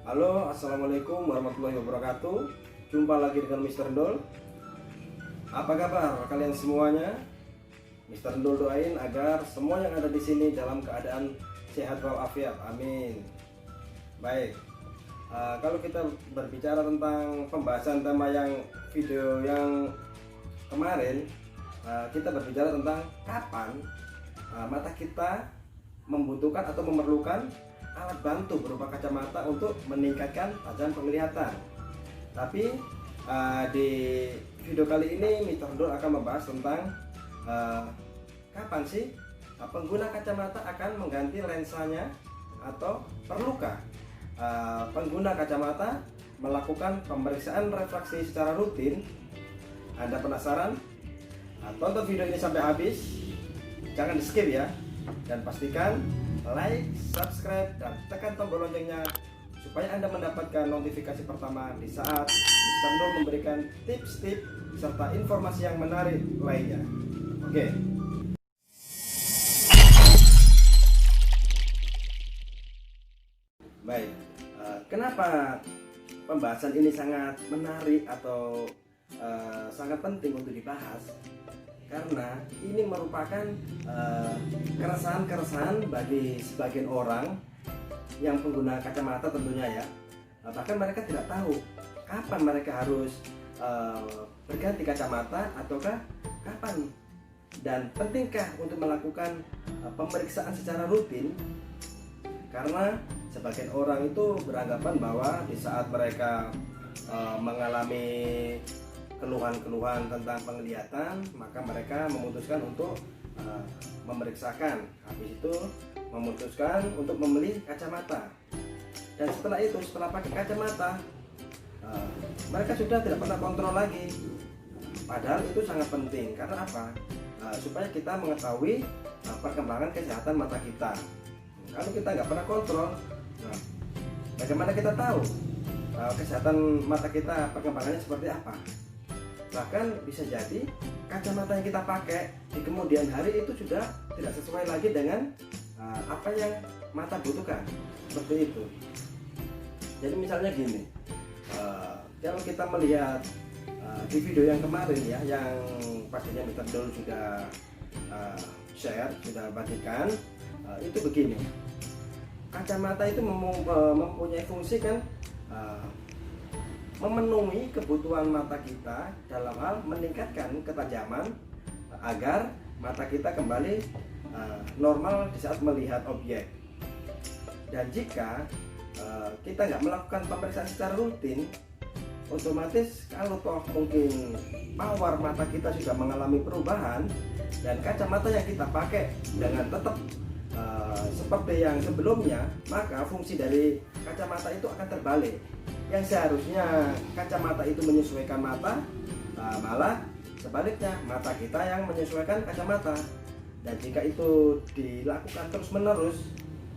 Halo, assalamualaikum warahmatullahi wabarakatuh. Jumpa lagi dengan Mr. Ndol. Apa kabar kalian semuanya? Mr. Ndol doain agar semua yang ada di sini dalam keadaan sehat walafiat. Amin. Baik. Kalau kita berbicara tentang pembahasan tema video yang kemarin, kita berbicara tentang kapan mata kita membutuhkan atau memerlukan alat bantu berupa kacamata untuk meningkatkan tajam penglihatan. Tapi di video kali ini Mr. Ndol akan membahas tentang kapan sih pengguna kacamata akan mengganti lensanya, atau perlukah pengguna kacamata melakukan pemeriksaan refraksi secara rutin. Anda penasaran? Tonton video ini sampai habis, jangan di skip ya, dan pastikan like, subscribe, dan tekan tombol loncengnya supaya Anda mendapatkan notifikasi pertama di saat Mr. Ndol memberikan tips-tips serta informasi yang menarik lainnya. Oke. Baik, kenapa pembahasan ini sangat menarik atau sangat penting untuk dibahas? Karena ini merupakan keresahan-keresahan bagi sebagian orang yang pengguna kacamata tentunya ya. Bahkan mereka tidak tahu kapan mereka harus berganti kacamata ataukah kapan, dan pentingkah untuk melakukan pemeriksaan secara rutin. Karena sebagian orang itu beranggapan bahwa di saat mereka mengalami keluhan-keluhan tentang penglihatan, maka mereka memutuskan untuk memeriksakan, habis itu memutuskan untuk membeli kacamata. Dan setelah itu, setelah pakai kacamata, mereka sudah tidak pernah kontrol lagi. Padahal itu sangat penting. Karena apa? Supaya kita mengetahui perkembangan kesehatan mata kita. Kalau kita nggak pernah kontrol, bagaimana kita tahu kesehatan mata kita perkembangannya seperti apa? Bahkan bisa jadi kacamata yang kita pakai di kemudian hari itu sudah tidak sesuai lagi dengan apa yang mata butuhkan, seperti itu. Jadi misalnya gini, kalau kita melihat di video yang kemarin ya, yang pastinya Mr. Ndol sudah share, sudah bagikan, itu begini. Kacamata itu mempunyai fungsi kan, memenuhi kebutuhan mata kita dalam hal meningkatkan ketajaman agar mata kita kembali normal di saat melihat objek. Dan jika kita nggak melakukan pemeriksaan secara rutin, otomatis kalau toh mungkin power mata kita sudah mengalami perubahan dan kacamata yang kita pakai dengan tetap seperti yang sebelumnya, maka fungsi dari kacamata itu akan terbalik. Yang seharusnya kacamata itu menyesuaikan mata, malah sebaliknya mata kita yang menyesuaikan kacamata. Dan jika itu dilakukan terus-menerus,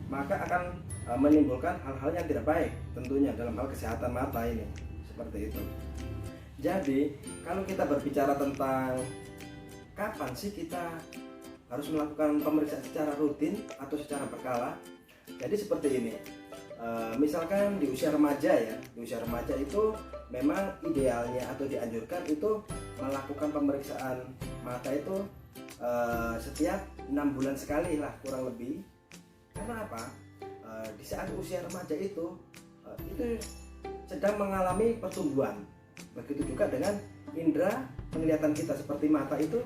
maka akan menimbulkan hal-hal yang tidak baik tentunya dalam hal kesehatan mata ini, seperti itu. Jadi kalau kita berbicara tentang kapan sih kita harus melakukan pemeriksaan secara rutin atau secara berkala, jadi seperti ini. Misalkan di usia remaja ya, di usia remaja itu memang idealnya atau dianjurkan itu melakukan pemeriksaan mata itu setiap 6 bulan sekali lah kurang lebih. Karena apa? Di saat usia remaja itu sedang mengalami pertumbuhan. Begitu juga dengan indera penglihatan kita, seperti mata itu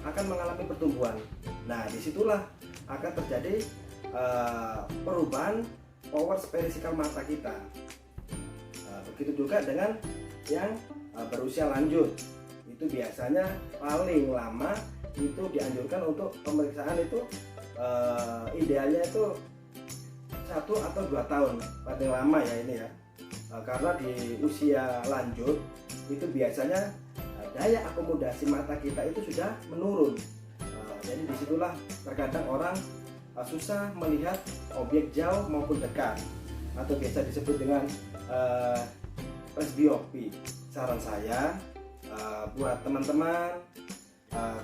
akan mengalami pertumbuhan. Nah, disitulah akan terjadi perubahan power spesifikal mata kita. Begitu juga dengan yang berusia lanjut, itu biasanya paling lama itu dianjurkan untuk pemeriksaan itu idealnya itu 1 atau 2 tahun paling lama ya ini ya. Karena di usia lanjut itu biasanya daya akomodasi mata kita itu sudah menurun. Jadi disitulah terkadang orang susah melihat objek jauh maupun dekat, atau biasa disebut dengan presbiopi. Saran saya buat teman-teman,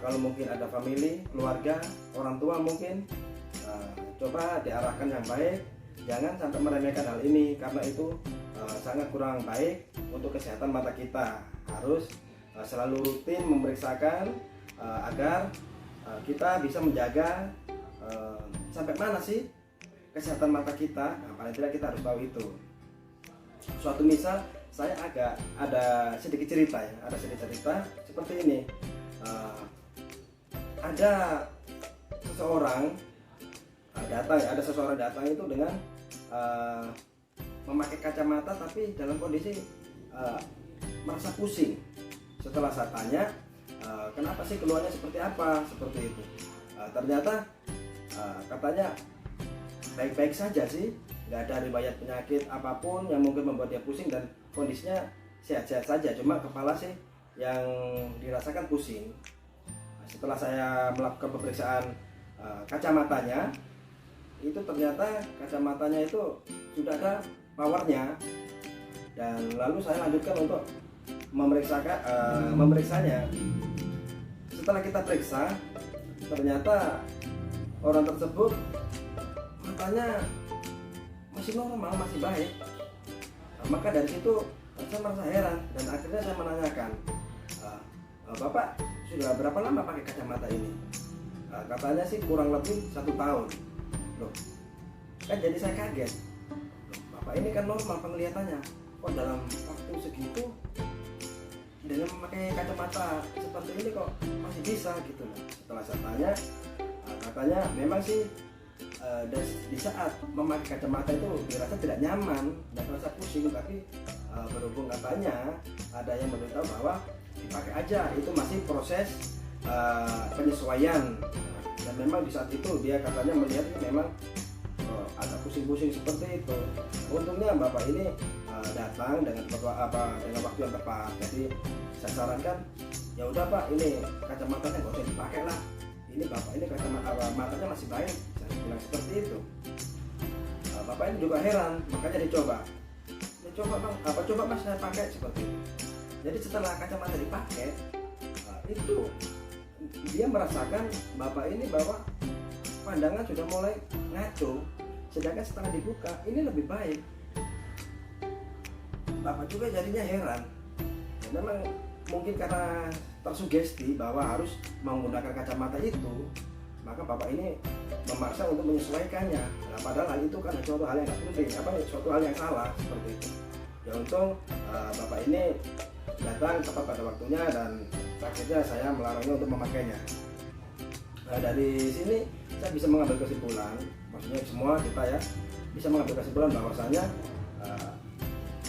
kalau mungkin ada family, keluarga, orang tua mungkin, coba diarahkan yang baik, jangan sampai meremehkan hal ini, karena itu sangat kurang baik untuk kesehatan mata kita. Harus selalu rutin memeriksakan agar kita bisa menjaga sampai mana sih kesehatan mata kita. Nah, paling tidak kita harus tahu itu. Suatu misal, saya agak ada sedikit cerita ya, seperti ini. Ada seseorang datang itu dengan memakai kacamata tapi dalam kondisi merasa pusing. Setelah saya tanya, kenapa sih keluhannya seperti apa, seperti itu. Ternyata katanya baik-baik saja sih, nggak ada riwayat penyakit apapun yang mungkin membuat dia pusing dan kondisinya sehat-sehat saja, cuma kepala sih yang dirasakan pusing. Setelah saya melakukan pemeriksaan kacamatanya, itu ternyata kacamatanya itu sudah ada powernya, dan lalu saya lanjutkan untuk memeriksanya. Setelah kita periksa, ternyata orang tersebut matanya masih normal, masih baik. Maka dari situ saya merasa heran dan akhirnya saya menanyakan, Bapak sudah berapa lama pakai kacamata ini? Katanya sih kurang lebih 1 tahun. Loh, kan jadi saya kaget. Bapak ini kan normal penglihatannya, kok dalam waktu segitu dengan memakai kacamata seperti ini kok masih bisa gitu loh. Setelah saya tanya, katanya memang sih di saat memakai kacamata itu dirasa tidak nyaman dan terasa pusing, tapi berhubung katanya ada yang memberitahu bahwa dipakai aja, itu masih proses penyesuaian. Dan memang di saat itu dia katanya melihat memang agak pusing-pusing seperti itu. Untungnya Bapak ini datang dengan waktu yang tepat. Jadi saya sarankan, ya udah Pak, ini kacamatanya nggak usah dipakai lah. Ini Bapak ini matanya masih baik. Saya bilang seperti itu. Bapak ini juga heran, makanya dicoba. Coba Mas saya pakai seperti itu. Jadi setelah kacamata dipakai, itu dia merasakan Bapak ini bahwa pandangan sudah mulai ngaco, sedangkan setelah dibuka ini lebih baik. Bapak juga jadinya heran. Ya, memang mungkin karena tersugesti bahwa harus menggunakan kacamata itu, maka Bapak ini memaksa untuk menyesuaikannya. Nah, padahal hal itu kan suatu hal yang tidak penting, suatu hal yang salah seperti itu. Ya untung Bapak ini datang tepat pada waktunya dan akhirnya saya melarangnya untuk memakainya. Nah, dari sini saya bisa mengambil kesimpulan, maksudnya semua kita ya bisa mengambil kesimpulan bahwasanya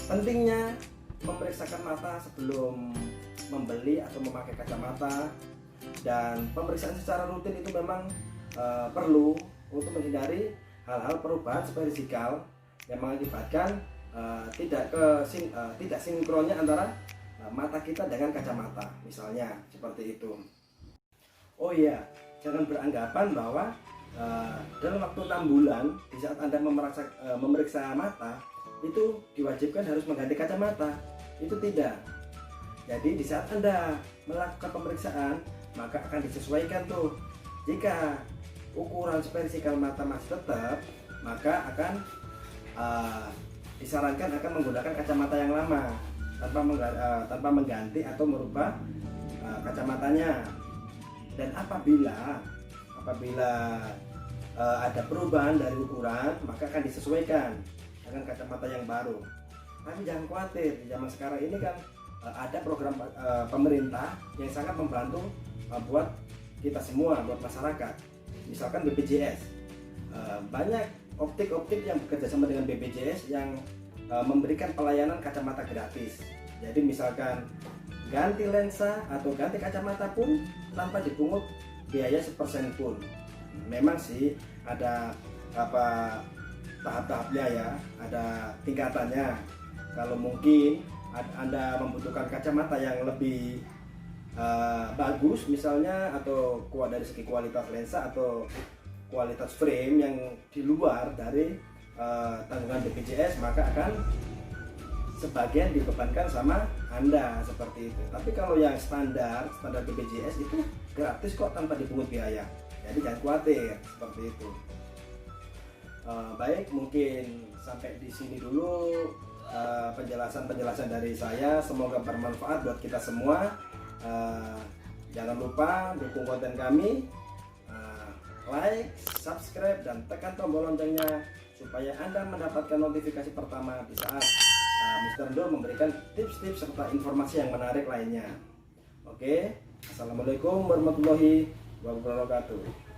pentingnya memeriksakan mata sebelum membeli atau memakai kacamata, dan pemeriksaan secara rutin itu memang perlu untuk menghindari hal-hal perubahan superfisikal yang mengakibatkan tidak sinkronnya antara mata kita dengan kacamata, misalnya seperti itu. Oh iya, jangan beranggapan bahwa dalam waktu 6 bulan di saat Anda memeriksa mata itu diwajibkan harus mengganti kacamata. Itu tidak. Jadi di saat Anda melakukan pemeriksaan, maka akan disesuaikan tuh. Jika ukuran superfisikal mata masih tetap, maka akan disarankan akan menggunakan kacamata yang lama tanpa mengganti atau merubah kacamatanya. Dan apabila ada perubahan dari ukuran, maka akan disesuaikan dengan kacamata yang baru. Tapi jangan khawatir, di zaman sekarang ini kan ada program pemerintah yang sangat membantu buat kita semua, buat masyarakat. Misalkan BPJS, banyak optik-optik yang bekerja sama dengan BPJS yang memberikan pelayanan kacamata gratis. Jadi misalkan ganti lensa atau ganti kacamata pun tanpa dipungut biaya 1% pun. Memang sih ada tahap-tahapnya ya, ada tingkatannya. Kalau mungkin Anda membutuhkan kacamata yang lebih bagus misalnya, atau dari segi kualitas lensa atau kualitas frame yang di luar dari tanggungan BPJS, maka akan sebagian dibebankan sama Anda seperti itu. Tapi kalau yang standar BPJS itu gratis kok, tanpa dipungut biaya. Jadi jangan khawatir seperti itu. Baik, mungkin sampai di sini dulu penjelasan dari saya. Semoga bermanfaat buat kita semua. Jangan lupa dukung konten kami, like, subscribe, dan tekan tombol loncengnya supaya Anda mendapatkan notifikasi pertama di saat Mr. Ndo memberikan tips-tips serta informasi yang menarik lainnya. Oke, assalamualaikum warahmatullahi wabarakatuh.